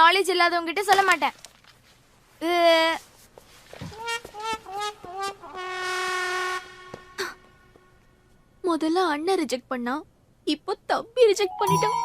Knowledge இல்லாதவங்க கிட்ட சொல்ல மாட்டேன். முதல்ல அண்ணன் ரிஜெக்ட் பண்ணா, இப்போ தம்பி ரிஜெக்ட் பண்ணிட்டான்.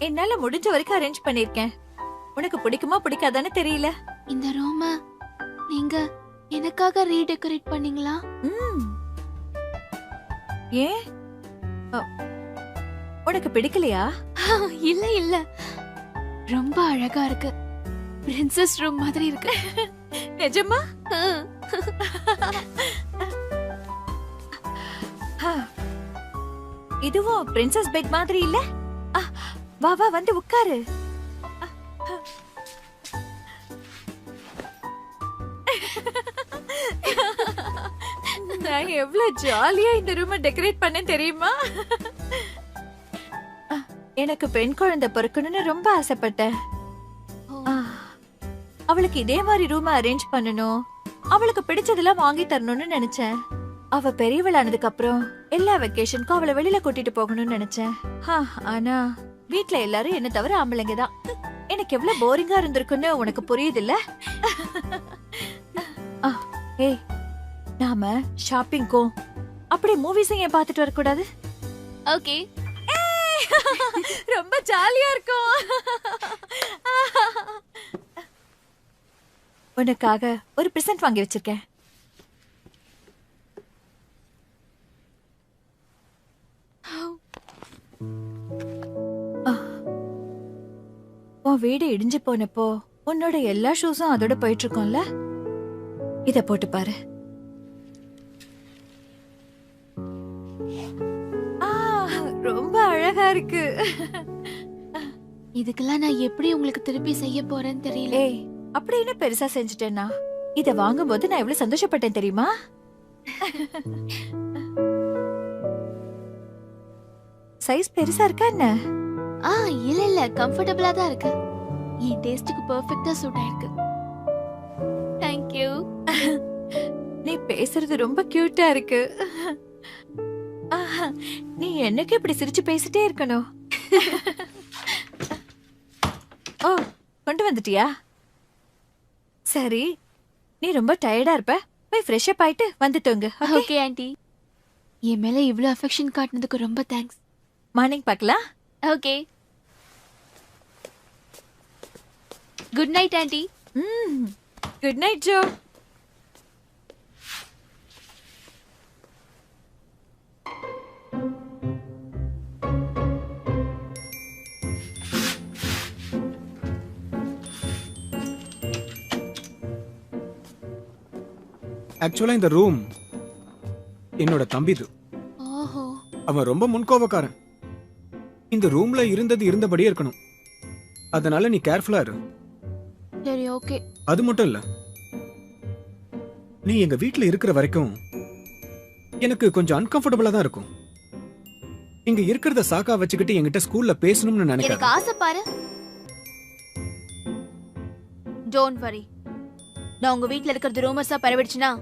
என்னால முடிஞ்ச வரைக்கும் அரேஞ்ச் பண்ணிருக்கேன். உனக்கு பிடிக்குமா பிடிக்காதான்னு தெரியல. இந்த ரூம நீங்க எனக்காக ரீடெக்கரேட் பண்ணீங்களா? ஏன் உனக்கு பிடிக்கலையா? இல்ல இல்ல, ரொம்ப அழகா இருக்கு. பிரின்சஸ் ரூம் மாதிரி இருக்கு. நிஜமா? இதுவும் பிரின்சஸ் பெட் மாதிரி இல்ல? வா வா வந்து உட்காரு. நான் எவ்வளவு ஜாலியா இந்த ரூமை டெக்கரேட் பண்ணேன் தெரியுமா? எனக்கு பெண் குழந்தை பிறக்கணும்னு ரொம்ப ஆசைப்பட்டேன். அவளுக்கு இதே மாதிரி ரூமை அரேஞ்ச் பண்ணணும், அவளுக்கு பிடிச்சதெல்லாம் வாங்கி தரணும்னு நினைச்சேன். அவ பெரியவளானதுக்கு அப்புறம் எல்லா வெக்கேஷனுக்கும் அவளை வெளியில கூட்டிட்டு போகணும்னு நினைச்சேன். ஆனா வீட்ல எல்லாரும் என்ன தவிர ஆம்பளைங்க தான். எனக்கு எவ்வளவு போரிங்கா இருந்திருக்குன்னு உனக்கு புரியுது இல்ல? ஏய், நாம ஷாப்பிங்கும் அப்படி மூவிஸையும் ஏன் பார்த்துட்டு வரக்கூடாது? ஓகே, ரொம்ப ஜாலியா இருக்கும். உனக்காக ஒரு பிரசன்ட் வாங்கி வச்சிருக்கேன். உன் வீடு இடிஞ்சு போனப்போ உன்னோட எல்லா ஷூஸும் அதோட போயிட்டு இருக்கோம்ல, இத போட்டு பாரு. ரொம்ப அழகா இருக்கு. இதுக்கெல்லாம் நான் எப்படி உங்களுக்கு திருப்பி செய்ய போறேன்னு தெரியல. ஏய், அப்படி என்ன பெருசா செஞ்சுட்டேன்னா? இத வாங்கும்போது நான் எவ்வளவு சந்தோஷப்பட்டேன் தெரியுமா? சைஸ் பெருசா இருக்கா என்ன? இல்ல இல்ல, கம்ஃபர்டபிளா தான் இருக்கு. என் டேஸ்டுக்கு பெர்ஃபெக்ட்டா சூட் ஆயிருக்கு. Thank you. நீ பேசுறது ரொம்ப கியூட்டா இருக்கு. நீ என்னக்கு இப்படி சிரிச்சு பேசிட்டே இருக்கணும். ஓ, கொண்டு வந்துட்டியா? சரி, நீ ரொம்ப டயர்டா இருப்ப, போய் ஃப்ரெஷ் அப் ஆயிட்டு வந்து தூங்கு. Okay aunty. என் மேல இவ்ளோ அஃபெக்ஷன் காட்டுனதுக்கு ரொம்ப தேங்க்ஸ். மார்னிங் பார்க்கலாம். Okay, good night aunty. Good night Joe. ஆக்சுவலா இந்த ரூம் என்னோட தம்பிது. ஓஹோ, அவன் ரொம்ப முன்கோபக்காரன். இந்த ரூம்ல இருந்தது இருந்தபடியே இருக்கணும். அதனால நீ கேர்ஃபுல்லா இரு. சரி ஓகே. அது மட்டும் இல்ல, நீ எங்க வீட்ல இருக்கிற வரைக்கும் எனக்கு கொஞ்சம் அன்கம்ஃபர்டபுளா தான் இருக்கும். இங்க இருக்கிறத சாக்கா வச்சுக்கிட்டு என்கிட்ட ஸ்கூல்ல பேசணும்னு எனக்கு நினைக்கிறேன். ஆசை பாரு. Don't worry. நான் உங்க வீட்ல இருக்கிறது ரூமர்ஸா பரவிடுச்சுனா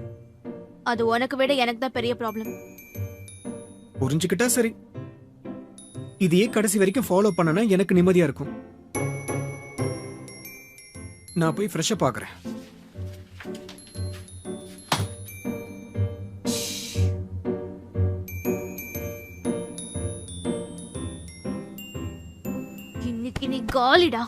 அது உனக்கு விட எனக்கு தான் பெரிய ப்ராப்ளம். புரிஞ்சுக்கிட்டா சரி. இதையே கடைசி வரைக்கும் ஃபாலோ பண்ணனா எனக்கு நிம்மதியா இருக்கும். நான் போய் ஃப்ரெஷ் அப் ஆகுறேன். இன்னைக்கு நீ காலிடா.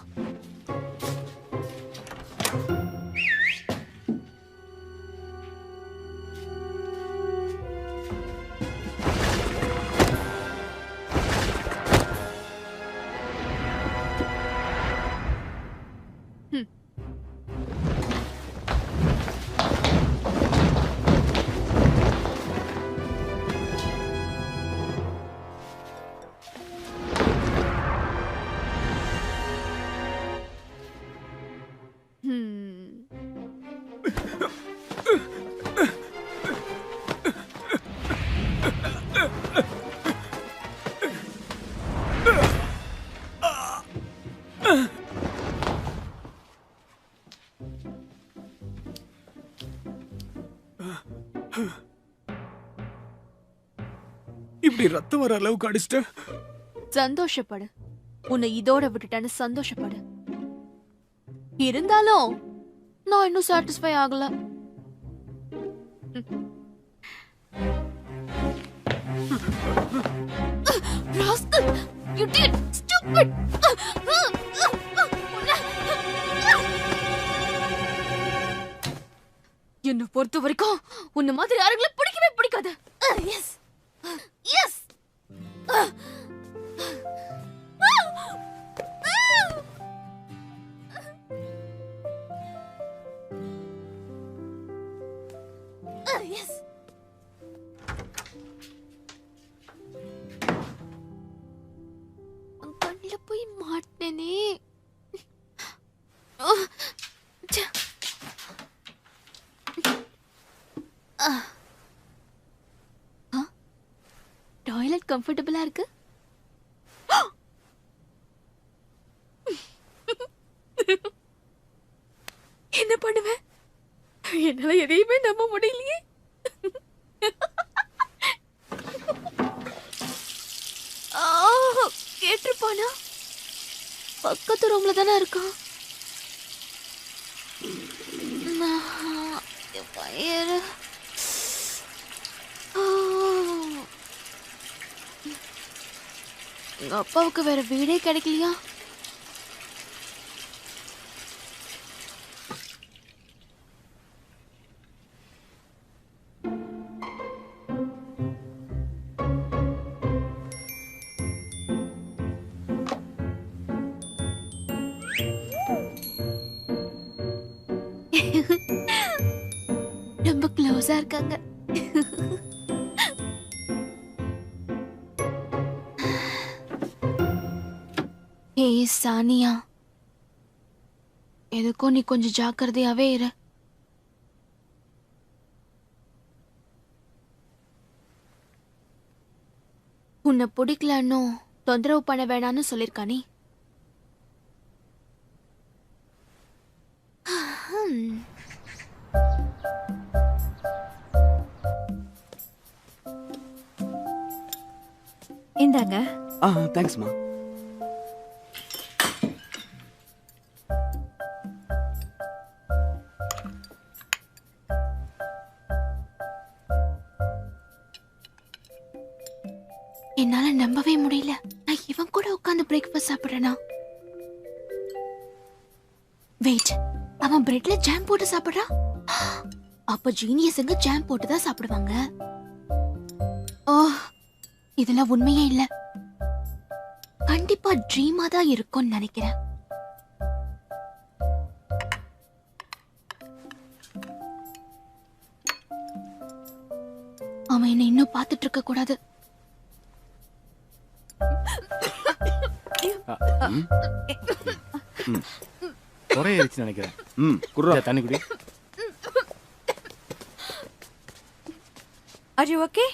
இப்படி ரத்தம் வர அளவுக்கு அடிச்சிட்ட. சந்தோஷப்படு. உன்னை இதோட விட்டுட்டேன்னு சந்தோஷப்படு. இருந்தாலும் நான் இன்னும் சாட்டிஸ்ஃபை ஆகல. Rascal! You did! Stupid! என்ன பொறுத்த வரைக்கும் உன்ன மாதிரி யாருங்களை பிடிக்கவே பிடிக்காது. எஸ் எஸ் எஸ் கண்ணில போய் மாட்டேனே. டாய்லெட் கம்ஃபர்டபுளா இருக்கு. என்ன பண்ணுவேன்? என்னால எதையுமே நம்ப முடியலையே. கேட்டிருப்பானா? பக்கத்து ரூம்ல தானே இருக்கான். வயிறு எங்க அப்பாவுக்கு வேற வீடே கிடைக்கலையா? ரொம்ப க்ளோஸா இருக்காங்க. ஏய் சானியா, எதுக்கும் நீ கொஞ்சம் ஜாக்கிரதையாவே இரு. உன்னை பிடிக்கலன்னு தொந்தரவு பண்ண வேணான்னு சொல்லிருக்கானே. இந்தாங்க. தேங்க்ஸ்மா. என்னால நம்பவே முடியல. நான் இவன் கூட உட்கார்ந்து பிரேக்ஃபாஸ்ட் சாப்பிடுறேனா? வெயிட், அவன் பிரெட்ல ஜாம் போட்டு சாப்பிடுறான். அப்ப ஜீனியஸுங்க ஜாம் போட்டு தான் சாப்பிடுவாங்க. ஓ, இதெல்லாம் உண்மையே இல்ல. கண்டிப்பா ட்ரீமா தான் இருக்கும்னு நினைக்கிறேன். அவன் என்ன இன்னும் பார்த்துட்டு இருக்க கூடாது. குறையிருச்சு நினைக்கிறேன். குர்ரா தண்ணி குடி. Are you okay?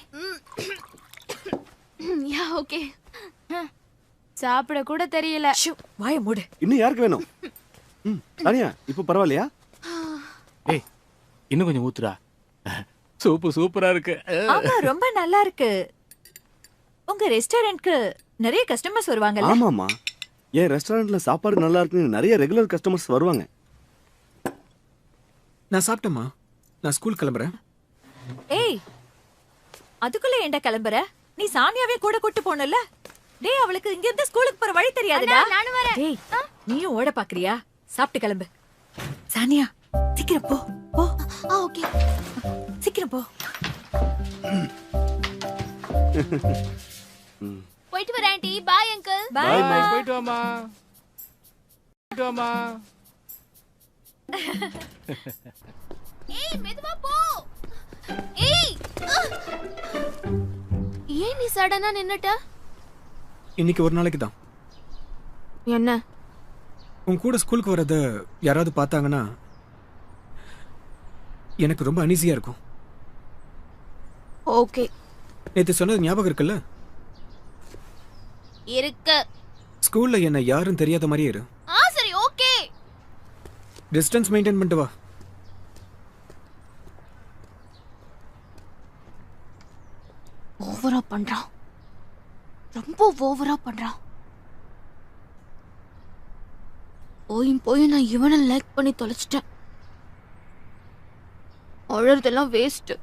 Yeah okay. சாப்பிட கூட தெரியல. வாய மூடு. இன்னும் யாருக்கு வேணும்? தானியா இப்ப பரவாயில்லையா? ஏய் இன்னும் கொஞ்சம் ஊத்துடா. சூப்பு சூப்பரா இருக்கு. ஆமா ரொம்ப நல்லா இருக்கு. உங்க ரெஸ்டாரண்ட்க்கு நிறைய கஸ்டமர்ஸ் வருவாங்கல்ல? ஆமாமா, என் ரெஸ்டாரண்ட்ல சாப்பாடு நல்லா இருக்குன்னு நிறைய ரெகுலர் கஸ்டமர்ஸ் வருவாங்க. நான் சாப்பிட்டேம்மா. நான் ஸ்கூல் கிளம்புறேன். ஏய், அதுக்குள்ள ஏன்டா கிளம்புற? நீ சானியாவே கூட கூட்டு போனல? டேய், அவளுக்கு இங்க இருந்து ஸ்கூலுக்கு போற வழி தெரியாதுடா. நானும் வரேன். டேய், நீயும் ஓட பாக்குறியா? சாப்பிட்டு கிளம்பு. சானியா, சீக்கிரம் போ. போ. ஓகே. சீக்கிரம் போ. போயிட்டு வரேன் ஆண்டி. Bye uncle. பாய் பாய். போயிட்டு வாமா. போயிட்டு வாமா. ஏய் மெதுவா போ. ஏய், ஏன் நீ சடனா நின்னுட்ட? இன்னைக்கு ஒரு நாளைக்கு தான். என்ன? உன் கூட ஸ்கூலுக்கு வரத யாராவது பார்த்தாங்கன்னா எனக்கு ரொம்ப அனீசியா இருக்கும். ஓகே. நேத்து சொன்னது ஞாபகம் இருக்குல்ல? இருக்கு. ஸ்கூல்ல என்ன யாரும் தெரியாத மாதிரியே இரு. சரி ஓகே. டிஸ்டன்ஸ் மெயின்டைன் பண்ணிட்டு வா. ஓவரா பண்றான். ரொம்ப ஓவரா பண்றான். போய் நான் இவனை லைக் பண்ணி தொலைச்சிட்டேன். அழறதெல்லாம் வேஸ்ட்.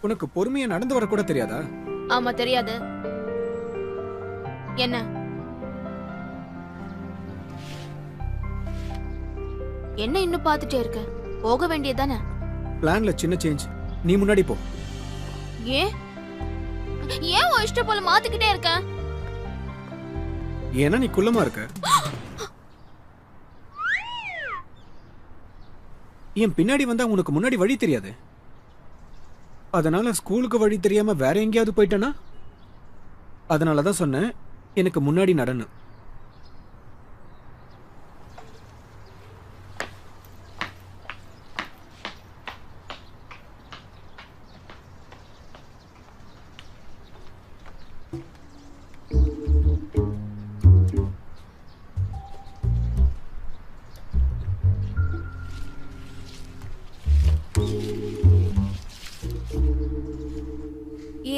உனக்கு பொறுமையா நடந்து வர கூட தெரியாதா? ஆமா தெரியாது. என்ன என்ன இன்னும் பாத்துட்டே இருக்க? போக வேண்டியதானே? பிளான்ல சின்ன சேஞ்ச். நீ முன்னாடி போ. ஏன் ஏன் உன் இஷ்டம் போல மாத்திக்கிட்டே இருக்க? ஏன்னா நீ குள்ளமா இருக்க. என் பின்னாடி வந்தா உனக்கு முன்னாடி வழி தெரியாது. அதனால ஸ்கூலுக்கு வழி தெரியாம வேற எங்கேயாவது போயிட்டேனா? அதனாலதான் சொன்னேன் எனக்கு முன்னாடி நடன்னு.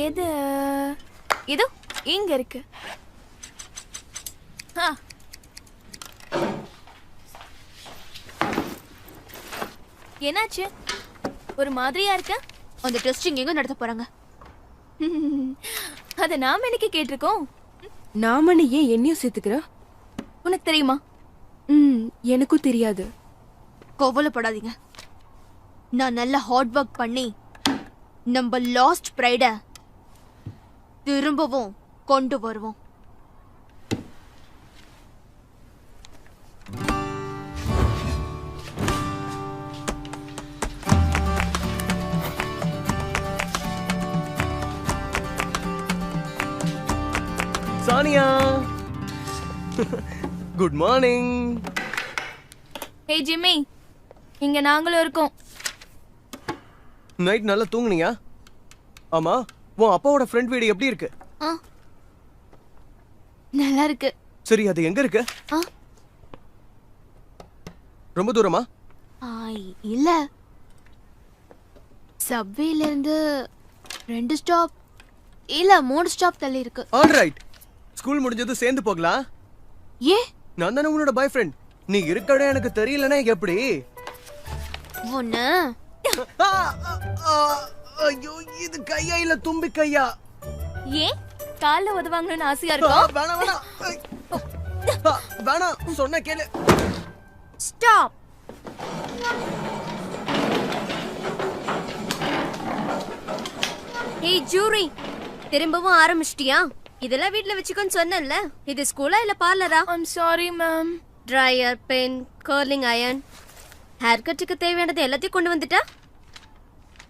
எது இது இங்க இருக்கு. என்னாச்சு? ஒரு மாதிரியா இருக்க? அந்த டெஸ்டிங் எங்க நடத்த போறாங்க? அத நாம எனக்கு கேட்டிருக்கோம். நாம ஏன் என்னையும் சேர்த்துக்கிற? உனக்கு தெரியுமா? எனக்கும் தெரியாது. கவலைப்படாதீங்க. நான் நல்ல ஹார்ட் ஒர்க் பண்ணி நம்ம லாஸ்ட் பிரைட திரும்பவும் கொண்டு வருவோம். Saniya, good morning. Hey Jimmy, இங்க நாங்களும் இருக்கோம். நைட் நல்லா தூங்குனியா? ஆமா, உன் அப்பாவோட ஃப்ரெண்ட் வீடு எப்படி இருக்கு? நல்லா இருக்கு. சரி, அது எங்க இருக்கு? ரொம்ப தூரமா? இல்ல, சப்வேல இருந்து 2 ஸ்டாப் இல்ல 3 ஸ்டாப் தள்ளி இருக்கு. All right. ஸ்கூல் முடிஞ்சது சேர்ந்து போகலாம். ஏ, நான் தானே உன்னோட பாய் ஃப்ரெண்ட். நீ இருக்கடே எனக்கு தெரியலனா எப்படி? ஒண்ணு. ஐயோ, இது கையா இல்ல தும்பி கையா? ஏன் கால்ல உதவாங்கணும்னு ஆசையா இருக்கும்? வேணாம் வேணாம் வேணாம், சொன்ன கேளு. ஸ்டாப். ஏய் ஜூரி, திரும்பவும் ஆரம்பிச்சிட்டியா? இதெல்லாம் வீட்ல வச்சுக்கோன்னு சொன்னேன்ல. இது ஸ்கூலா இல்ல பார்லரா? I'm sorry ma'am. Dryer, pen, curling iron, hair கட்டுக்கு தேவையானது எல்லாத்தையும் கொண்டு வந்துட்டா?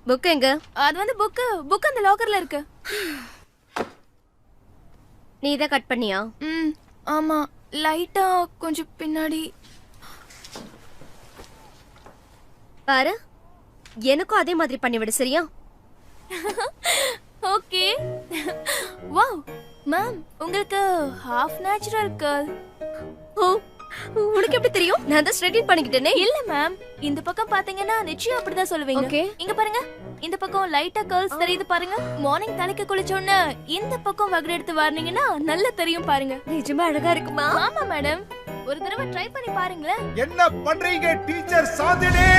புக் எங்க? அது வந்து புக் அந்த லாக்கர்ல இருக்கு. நீ இதை கட் பண்ணியா? ஆமா, லைட்டா கொஞ்சம் பின்னாடி. பாரு, எனக்கும் அதே மாதிரி பண்ணிவிடு, சரியா? ஓகே. வாவ் மேம், உங்களுக்கு ஹாஃப் நேச்சுரல் கர்ல். ஓ, உனக்கு எப்படி தெரியும்? நான் தான் ஸ்ட்ரெயிட் பண்ணிக்கிட்டேனே. இல்ல மேம், இந்த பக்கம் பாத்தீங்கன்னா நிச்சயம் அப்படிதான் சொல்லுவீங்க. ஓகே. இங்க பாருங்க, இந்த பக்கம் லைட்டா கர்ல்ஸ் தெரியுது பாருங்க. மார்னிங் தலைக்கு குளிச்ச உடனே இந்த பக்கம் வகடு எடுத்து வாரினீங்கன்னா நல்லா தெரியும் பாருங்க. நிஜமா அழகா இருக்குமா? ஆமா மேடம், ஒரு தடவை ட்ரை பண்ணி பாருங்களேன். என்ன பண்றீங்க டீச்சர் சாந்தினி?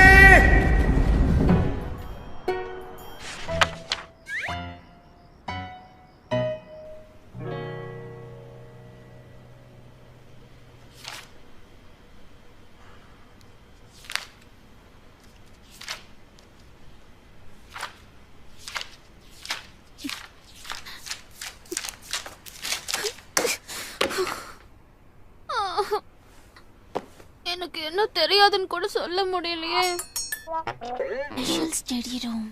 எனக்கு என்ன தெரியாதுன்னு கூட சொல்ல முடியலையே. Special study room.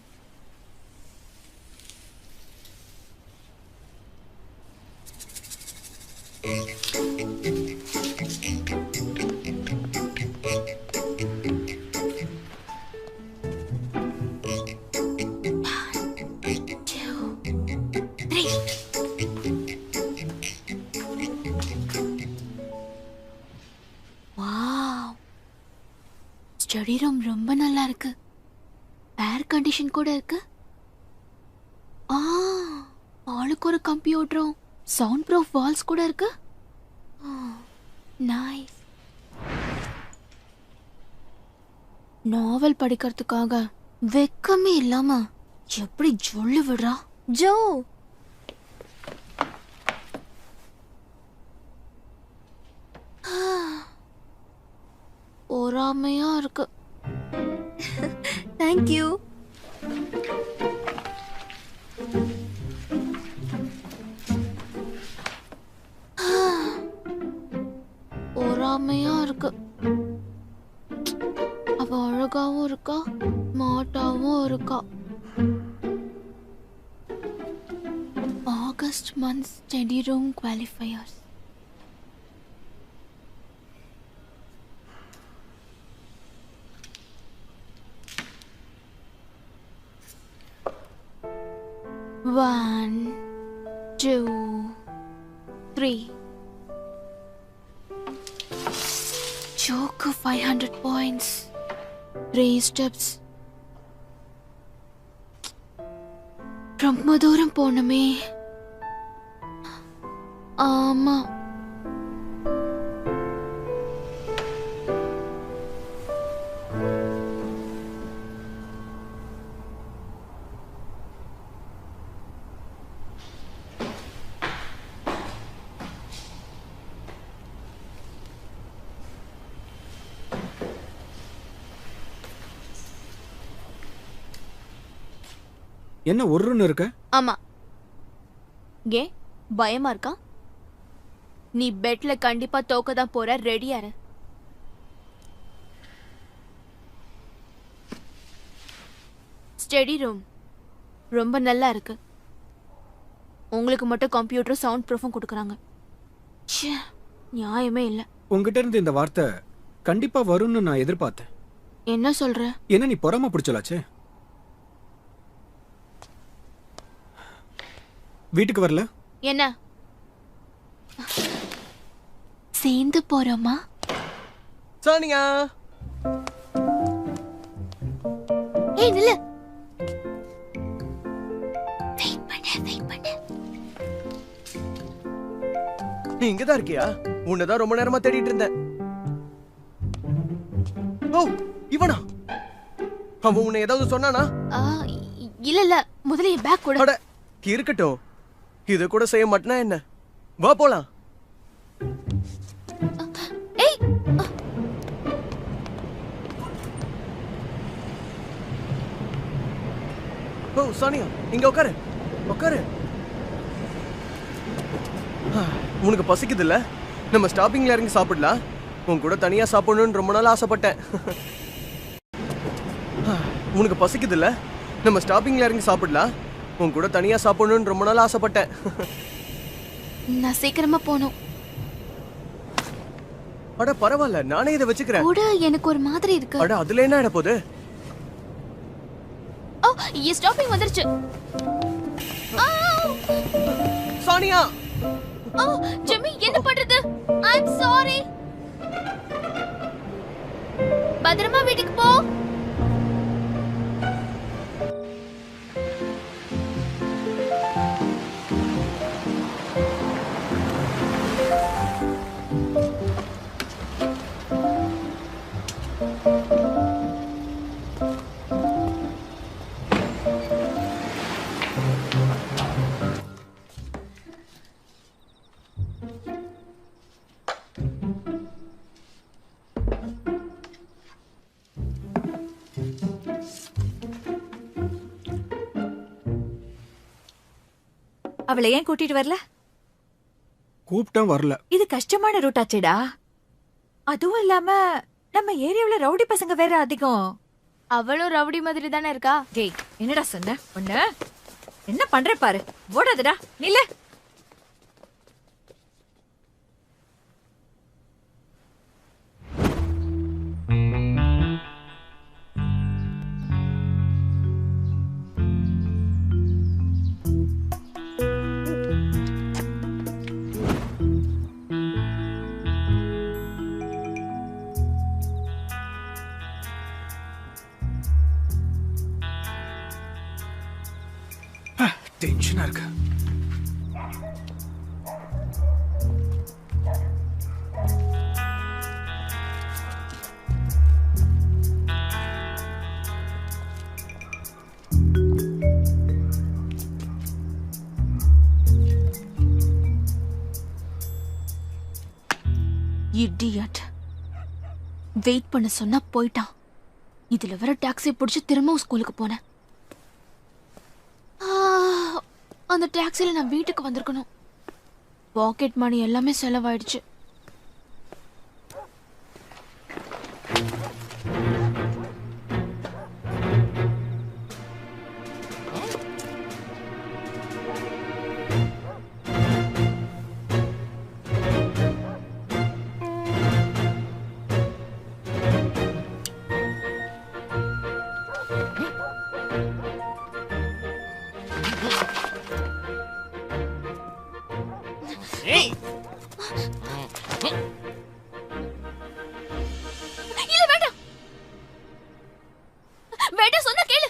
Study room ரொம்ப நல்லா இருக்கு. ஏர் கண்டிஷன் கூட இருக்கு. ஆ, ஆளுக்கு ஒரு கம்ப்யூட்டரும் சவுண்ட் ப்ரூஃப் வால்ஸ் கூட இருக்கு. நைஸ். நாவல் படிக்கிறதுக்காக வெக்கமே இல்லாம எப்படி சொல்லி விடுறா. ஜோ, பொறாமையா இருக்கு. தேங்க்யூ. பொறாமையா இருக்கு. அவ அழகாவும் இருக்கா, மாட்டாவும் இருக்கா. August month study room qualifiers. One, 2, 3. Joke 500 points. 3 steps. ரொம்ப தூரம் போனமே. ஆமா. என்ன ஒருன்னு இருக்க? ஆமா. ஏன் பயமா இருக்கா? நீ பெட்ல கண்டிப்பா தோக்க தான் போற. ரெடியா இரு. ஸ்டடி ரூம் ரொம்ப நல்லா இருக்கு. உங்களுக்கு மட்டும் கம்ப்யூட்டர் சவுண்ட் ப்ரூஃபும் கொடுக்குறாங்க. ச்சே, நியாயமே இல்ல. உங்ககிட்ட இருந்து இந்த வார்த்தை கண்டிப்பா வரும்னு நான் எதிர்பார்த்தேன். என்ன சொல்ற? என்ன நீ பொறாம பிடிச்சலாச்சே. வீட்டுக்கு வரல? என்ன சேர்ந்து போறோமா? சானியா, ஏய் நில்லு. வெயிட் பண்ணு. நீ இங்கதான் இருக்கியா? உன்னதான் ரொம்ப நேரமா தேடிட்டு இருந்தேன். ஓ, இவனா? அவன் உன்னை ஏதாவது சொன்னானா? இல்ல முதல்ல என் பேக் கொடு. அட இருக்கட்டும், இது கூட செய்ய மாட்டேனா என்ன? வா போலாம். ஏய், ஓ சானியா, இங்க உட்காரு. உனக்கு பசிக்குது இல்ல? நம்ம ஸ்டாப்பிங்ல இறங்கி சாப்பிடலாம். உன் கூட தனியா சாப்பிடணும்னு ரொம்ப நாள் ஆசைப்பட்டேன். உனக்கு பசிக்குது இல்ல? நம்ம ஸ்டாப்பிங்ல இறங்கி சாப்பிடலாம். உன் கூட தனியா சாப்பிடணும்னு ரொம்ப நாள் ஆசைப்பட்டேன். நான் சீக்கிரமா போணும். அட பரவாயில்ல, நானே இதை வச்சுக்கிறேன். கூட எனக்கு ஒரு மாதிரி இருக்கு. அட அதுல என்ன ஆயிட போகுது? ஓ, இந்த ஸ்டாப்பிங் வந்துருச்சு. சானியா, ஓ ஜெமி, என்ன பண்றது? ஐ அம் சாரி. பத்திரமா வீட்டுக்கு போ. அவளை ஏன் கூட்டிட்டு வரல? கூப்பிட்டா வரல. இது கஷ்டமான ரூட்டாச்சேடா. அதுவும் இல்லாம நம்ம ஏரியாவுல ரவுடி பசங்க வேற அதிகம். அவளும் ரவுடி மாதிரி தானே இருக்கா? டேய், என்னடா சொன்ன? ஒண்ணு என்ன பண்ற பாரு. ஓடாதடா, நில்லு. இடியட். வெயிட் பண்ண சொன்னா போயிட்டான். இதுல வர டாக்ஸி பிடிச்சி திரும்பவும் ஸ்கூலுக்கு போனேன். அந்த டாக்ஸில நான் வீட்டுக்கு வந்திருக்கணும். பாக்கெட் மணி எல்லாமே செலவாயிடுச்சு. இல்ல வேண்டாம் வேண்டாம், சொன்ன கேளு.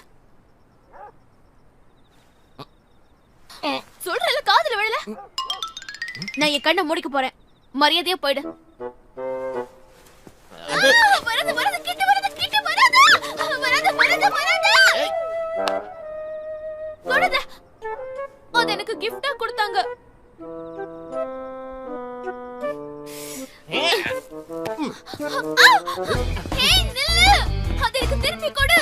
சொல்றல காதுல விழல. நான் என் கண்ணை மூடிக்க போறேன். மரியாதையா போயிடு. வரது வரது கிட்ட வரது கிட்ட வரது வரது வரது வரது. தொடாத. அது எனக்கு gift-ஆ கொடுத்தாங்க. ஏய் நில்லு. அது எனக்கு திருப்பி கொடு.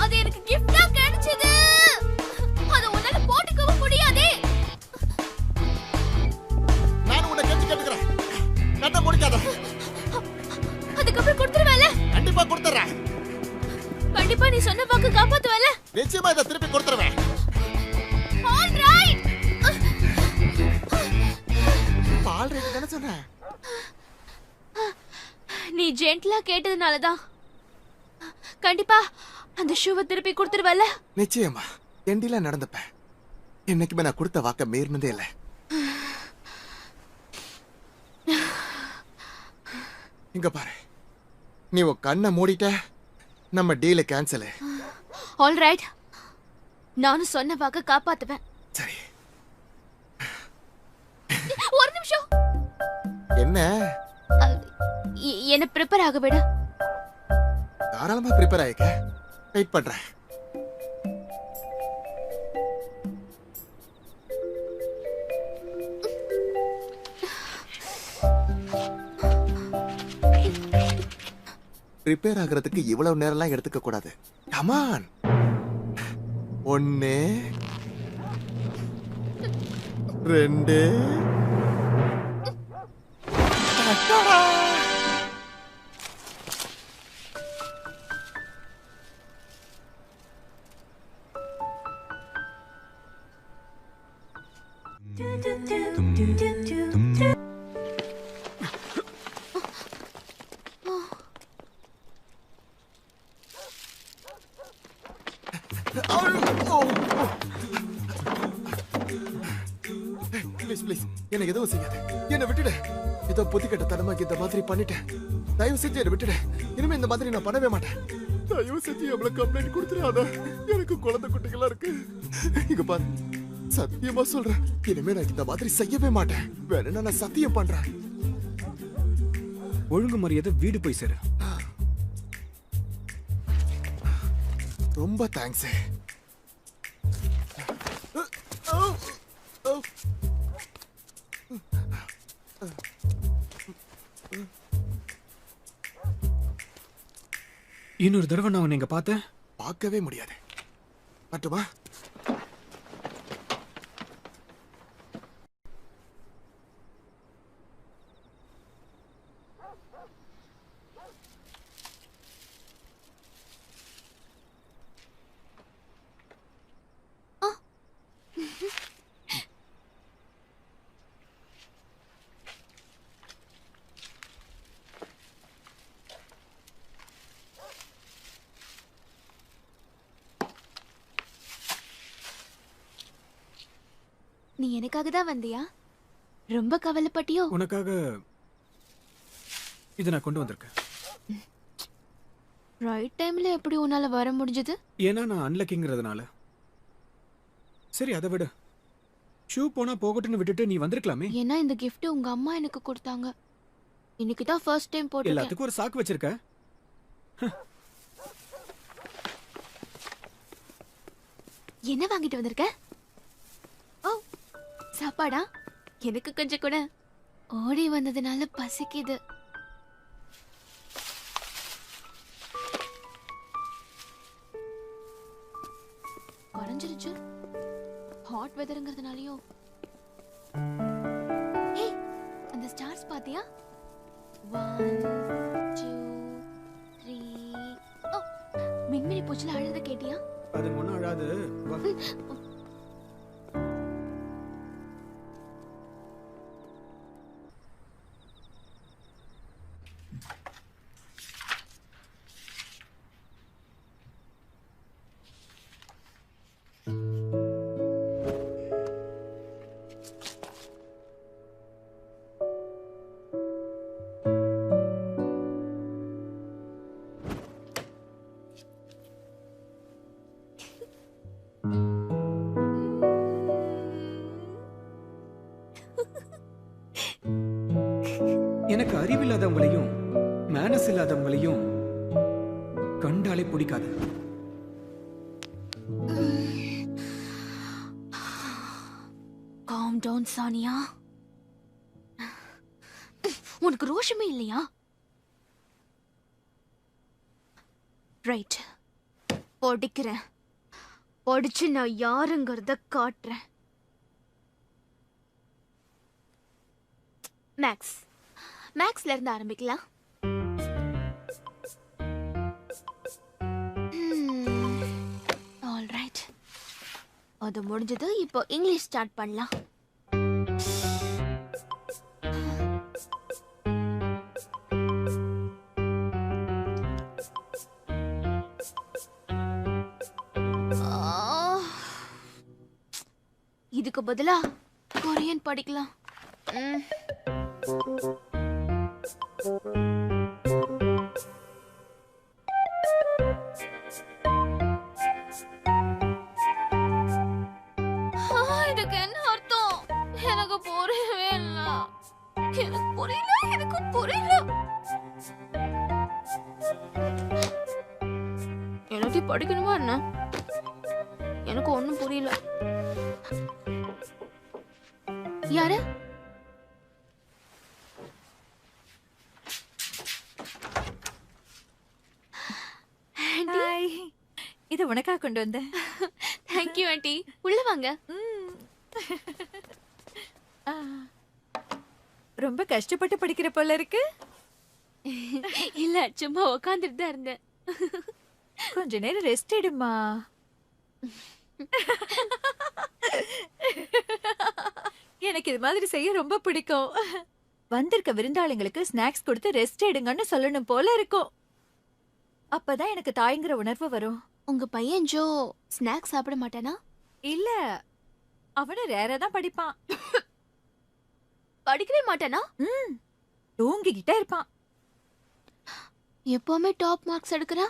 அது எனக்கு gift-ஆ கிடைச்சது. அது உன்னால போட்டுக்கவும் முடியாதே. நான் உன்னை கெஞ்சி கேட்டுக்கிறேன். கண்ணை மூடிக்காத. அதுக்கப்புறம் கொடுத்துருவேல. கண்டிப்பா கொடுத்துறேன். கண்டிப்பா நீ சொன்ன வாக்கு காப்பாத்துவேல. நிச்சயமா இதை திருப்பி கொடுத்துருவேன். All right. பால் ரேட்டு தானே சொன்னேன். நீ ஜென்ட்லா கேட்டதுனால தான் கண்டிப்பா அந்த ஷூவை திருப்பி கொடுத்துருவேல. நிச்சயமா எண்டில நடந்துப்பேன். என்னைக்குமே நான் கொடுத்த வாக்க மீறினதே இல்லை. இங்க பாரு, நீ உன் கண்ணை மூடிட்ட, நம்ம டீல கேன்சல். ஆல் ரைட், நானும் சொன்ன வாக்க காப்பாத்துவேன். சரி. ஒரு நிமிஷம். என்ன? என்ன ப்ரிப்பேர் ஆக விடு. தாராளமா ப்ரிப்பேர் ஆயிக்க. வெயிட் பண்றேன். ப்ரிப்பேர் ஆகிறதுக்கு இவ்வளவு நேரம்லாம் எடுத்துக்க கூடாது. கமான். 1 2 ப்ளீஸ் ப்ளீஸ் எனக்கு எதுவும் செய்யாத. என்னை விட்டுடு. ஏதோ புத்திக்கட்ட தனமாக்கி இந்த மாதிரி பண்ணிட்டேன். தயவு செஞ்சு என்னை விட்டுடு. இனிமே இந்த மாதிரி நான் பண்ணவே மாட்டேன். தயவு செஞ்சு எவ்வளவு கம்ப்ளைண்ட் கொடுத்துடாத. எனக்கு குழந்தை குட்டிகளா இருக்கு. இங்க பாரு, சத்தியமா சொல்றேன், இனிமே நான் இந்த மாதிரி செய்யவே மாட்டேன். வேணும்னா நான் சத்தியம் பண்றேன். ஒழுங்கு மரியாதை வீடு போய் சேரு. ரொம்ப தேங்க்ஸ். இன்னொரு தடவை நான் உன்னை இங்க பார்த்தேன். பார்க்கவே முடியாது. மட்டுமா? நீ எனக்காக தான் வந்தியா? ரொம்ப கவலைப்பட்டியோ? உனக்காக இதை நான் கொண்டு வந்திருக்கேன். ரைட் டைம்ல எப்படி உன்னால வர முடிஞ்சது? ஏன்னா நான் அன்லக்கிங்கிறதுனால. சரி, அதை விடு. ஷூ போனா போகட்டும்னு விட்டுட்டு நீ வந்திருக்கலாமே. ஏன்னா இந்த gift உங்க அம்மா எனக்கு கொடுத்தாங்க. இன்னைக்கு தான் ஃபர்ஸ்ட் டைம் போட்டுட்டேன். எல்லாத்துக்கும் ஒரு சாக்கு வச்சிருக்க. என்ன வாங்கிட்டு வந்திருக்க? ஓ, சாப்பாடா? எனக்கு கொஞ்சம் கூட. ஓடி வந்ததுனால பசிக்குது. குறைஞ்சிருச்சு. ஹாட் வெதர்ங்கிறதுனாலயோ. ஏய், அந்த ஸ்டார்ஸ் பாத்தியா? 1 2 3. ஓ, மின்மினி பூச்சில அழுத கேட்டியா? அது ஒன்றும் அழாது. வா. எனக்கு அறிவில்லாதவங்களையும் மேனஸ் இல்லாதவங்களையும் கண்டாலே பிடிக்காது. Calm down Sania. உனக்கு ரோஷமே இல்லையா? ரைட், படிக்கிறேன். படிச்சு நான் யாருங்கிறத காட்டுறேன். மேக்ஸ், மேக்ஸ்ல இருந்து ஆரம்பிக்கலாம். ஆல் ரைட், அது முடிஞ்சது. இப்போ இங்கிலீஷ் ஸ்டார்ட் பண்ணலாம். இதுக்கு பதிலா கொரியன் படிக்கலாம். இதுக்கு என்ன அர்த்தம்? எனக்கு புரியவே இல்ல. எனக்கு புரியல, எனக்கு புரியல. எல்லாத்தையும் படிக்கணுமா என்ன? எனக்கு ஒண்ணும் புரியல. யாரு? ஹாய், இது உனக்காக கொண்டு வந்தேன். Thank you aunty. உள்ள வாங்க. ரொம்ப கஷ்டப்பட்டு படிக்கிற போல இருக்கு. இல்ல, சும்மா உட்காந்துட்டு தான் இருந்தேன். கொஞ்ச நேரம் ரெஸ்ட் எடுமா. எனக்கு இது மாதிரி செய்ய ரொம்ப பிடிக்கும். வந்திருக்க விருந்தாளிங்களுக்கு ஸ்நாக்ஸ் கொடுத்து ரெஸ்ட் எடுங்கன்னு சொல்லணும் போல இருக்கும். அப்பதான் எனக்கு தாய்ங்கிற உணர்வு வரும். உங்க பையன் ஜோ ஸ்நாக்ஸ் சாப்பிட மாட்டானா? இல்ல, அவனு ரேரா தான் படிப்பான். படிக்கவே மாட்டானா? தூங்கிக்கிட்டே இருப்பான். எப்பவுமே டாப் மார்க்ஸ் எடுக்கிறா.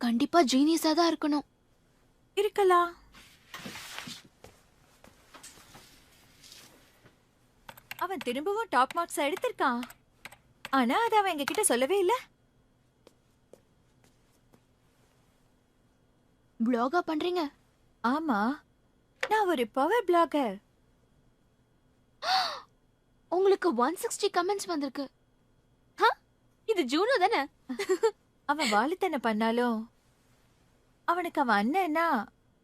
கண்டிப்பா ஜீனியஸா தான் இருக்கணும். இருக்கலாம். அவன் திரும்பவும் டாப் மார்க்ஸ் எடுத்திருக்கான். ஆனா அது அவன் எங்ககிட்ட சொல்லவே இல்ல. ப்ளாகா பண்றீங்க? ஆமா, நான் ஒரு பவர் பிளாகர். உங்களுக்கு 160 கமெண்ட்ஸ் வந்திருக்கு. இது ஜூனோ தானே? அவன் வாலித்தனை பண்ணாலும் அவனுக்கு அவன் அண்ணன்னா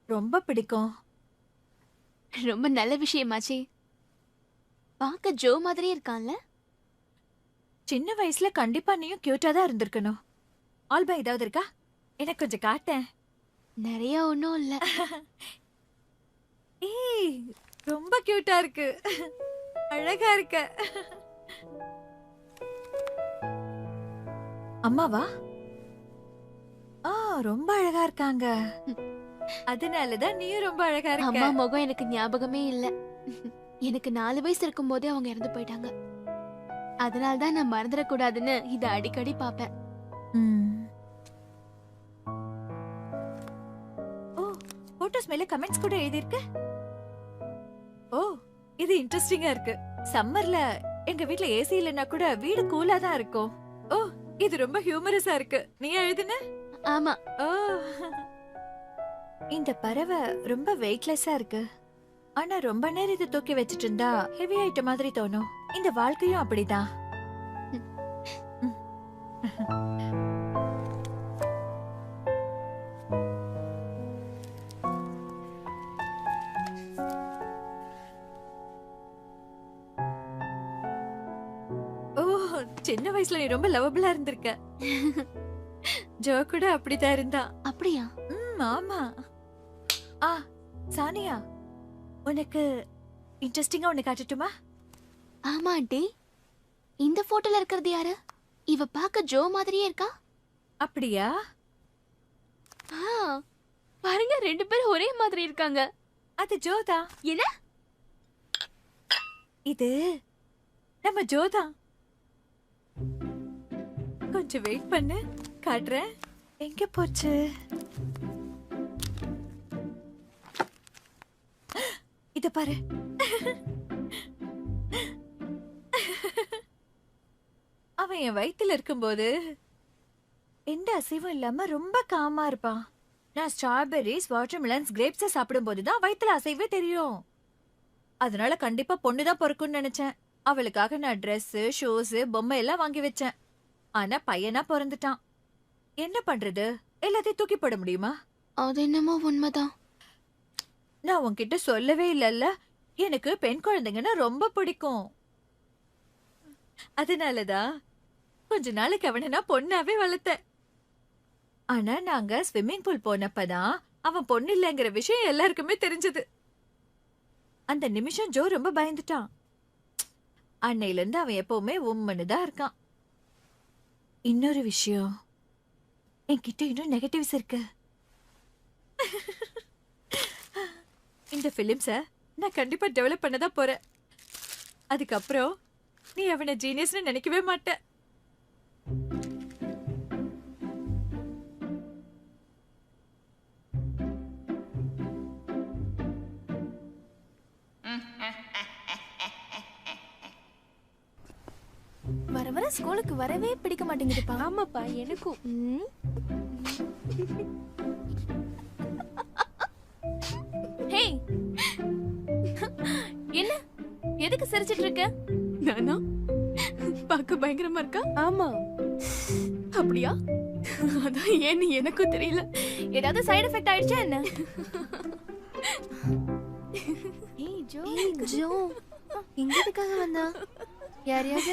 ரொம்ப பிடிக்கும். ரொம்ப நல்ல விஷயமாச்சே. பார்க்க ஜோ மாதிரி இருக்கான்ல. சின்ன வயசுல கண்டிப்பா நீயும் கியூட்டா தான் இருந்திருக்கணும். ஆல்பா ஏதாவது இருக்கா? எனக்கு கொஞ்சம் காட்டேன். நிறைய ஒன்றும் இல்ல. ஏய், ரொம்ப கியூட்டா இருக்கு. அழகா இருக்க. அம்மாவா? ரொம்ப அழகா இருக்காங்க. அதனாலதான் நீயும் ரொம்ப அழகா இருக்க. அம்மா முகம் எனக்கு ஞாபகமே இல்ல. எனக்கு 4 வயசு இருக்கும் போதே அவங்க இறந்து போயிட்டாங்க. அதனாலதான் நான் மறந்துடக்கூடாதுன்னு இதை அடிக்கடி பாப்பேன். போட்டோஸ் மேல கமெண்ட்ஸ் கூட எழுதிருக்கு. ஓ, இது இன்ட்ரெஸ்டிங்கா இருக்கு. சம்மர்ல எங்க வீட்ல ஏசி இல்லனா கூட வீடு கூலா தான் இருக்கும். ஓ, இது ரொம்ப ஹியூமரஸா இருக்கு. நீ எழுதுன? ஆமா. ஓ, இந்த பறவை ரொம்ப வெயிட்லெஸ்ஸா இருக்கு. ஆனா ரொம்ப நேரம் இதை தூக்கி வச்சிட்டு இருந்தா ஹெவி ஆயிட்ட மாதிரி தோணும். இந்த வாழ்க்கையும் அப்படிதான். ஓ, சின்ன வயசுல நீ ரொம்ப லவபிளா இருந்திருக்க. ஜோ கூட அப்படிதான் இருந்தா. அப்படியா? ஆமா. ஆ சானியா, உனக்கு இன்ட்ரெஸ்டிங்கா ஒண்ணு காட்டட்டுமா? ஆமா ஆண்டி. இந்த போட்டோல இருக்கிறது யாரு? இவ பார்க்க ஜோ மாதிரியே இருக்கா. அப்படியா? பாருங்க, 2 பேரும் ஒரே மாதிரி இருக்காங்க. அது ஜோதா. என்ன? இது நம்ம ஜோதா. கொஞ்சம் வெயிட் பண்ணு, காட்டுறேன். எங்க போச்சு? இத பாரு. அவன் என் வயித்துல இருக்கும்போது எந்த அசைவும் இல்லாம ரொம்ப காமா இருப்பான். நான் ஸ்ட்ராபெரிஸ், வாட்டர்மெலன்ஸ், கிரேப்ஸ் சாப்பிடும் போதுதான் வயித்துல அசைவே தெரியும். அதனால கண்டிப்பா பொண்ணுதான் பிறக்கும்னு நினைச்சேன். அவளுக்காக நான் Dress, ஷூஸ், பொம்மை எல்லாம் வாங்கி வச்சேன். ஆனா பையனா பிறந்துட்டான். என்ன பண்றது? எல்லாத்தையும் தூக்கி போட முடியுமா? அது என்னமோ உண்மைதான். நான் உன்கிட்ட சொல்லவே இல்லல்ல, எனக்கு பெண் குழந்தைங்கன்னா ரொம்ப பிடிக்கும். அதனாலதான் கொஞ்ச நாளைக்கு அவனை நான் பொண்ணாவே வளர்த்தேன். ஆனா நாங்க ஸ்விம்மிங் பூல் போனப்பதான் அவன் பொண்ணு இல்லைங்கிற விஷயம் எல்லாருக்குமே தெரிஞ்சது. அந்த நிமிஷம் ஜோ ரொம்ப பயந்துட்டான். அன்னையில இருந்து அவன் எப்பவுமே உம்மன்னு தான் இருக்கான். இன்னொரு விஷயம், என்கிட்ட இன்னும் நெகட்டிவ்ஸ் இருக்கு. இந்த பிலிம்ஸ நான் கண்டிப்பா டெவலப் பண்ணதான் போறேன். அதுக்கப்புறம் நீ அவனை ஜீனியஸ்னு நினைக்கவே மாட்ட. வர வர ஸ்கூலுக்கு வரவே பிடிக்க மாட்டேங்குதுப்பா. ஆமாப்பா, எனக்கும். ஹேய், என்ன எதுக்கு சிரிச்சிட்டு இருக்க? நானா? பார்க்க பயங்கரமா இருக்கா? ஆமா. அப்படியா? அதான் ஏன்னு எனக்கும் தெரியல. ஏதாவது சைடு எஃபெக்ட் ஆயிடுச்சா என்ன? ஜோ இங்க எதுக்காக வந்தா? யாரையாவது